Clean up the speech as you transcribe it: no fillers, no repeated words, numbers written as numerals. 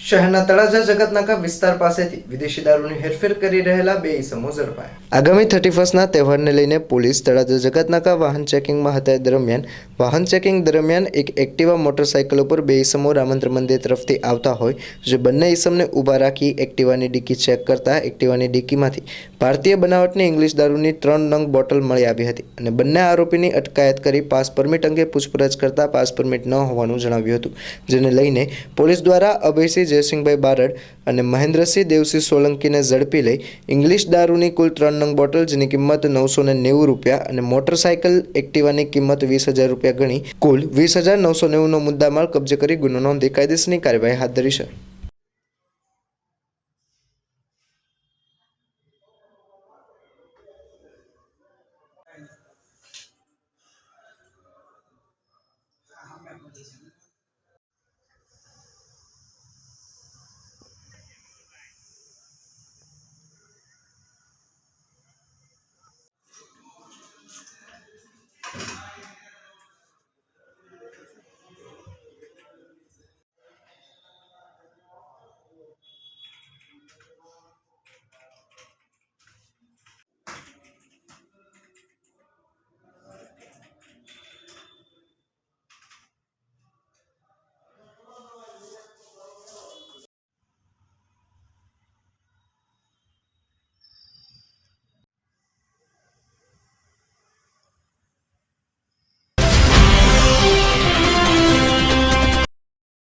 શહેરના તળાજા જગતનાકા વિસ્તાર પાસેથી વિદેશી દારૂની હેરફેર કરી રહેલા બે ઈસમો ઝડપાયા। આગામી 31ના તહેવારને લઈને પોલીસ તળાજા જગતનાકા વાહન ચેકિંગમાં હતા વાહન ચેકિંગ દરમિયાન એક એક્ટિવા મોટરસાઇકલ ઉપર બે ઈસમો રામંદ્ર મંદિર તરફથી આવતા હોય જે બંને ઈસમને ઊભા રાખી એક્ટિવાની ડિક્કી ચેક કરતા એક્ટિવાની ડિક્કીમાંથી ભારતીય બનાવટની ઇંગ્લિશ દારૂની 3 નંગ બોટલ મળી આવી હતી અને બંને આરોપીની અટકાયત કરી પાસ પરમિટ અંગે પૂછપરછ કરતા પાસ પરમિટ ન હોવાનું જણાવ્યું હતું, જેને લઈને પોલીસ દ્વારા અભયસિંહ જયસિંહભાઈ બારડ અને મહેન્દ્રસિંહ દેવસિંહ સોલંકીને ઝડપી લઈ ઇંગ્લિશ દારૂની કુલ 3 નંગ બોટલ જેની કિંમત 990 રૂપિયા અને મોટરસાઇકલ એક્ટિવાની કિંમત 20,000 રૂપિયા ગણી કુલ 20,990નો મુદ્દામાલ કબજે કરી ગુનો નોંધી કાયદેસરની કાર્યવાહી હાથ ધરી છે।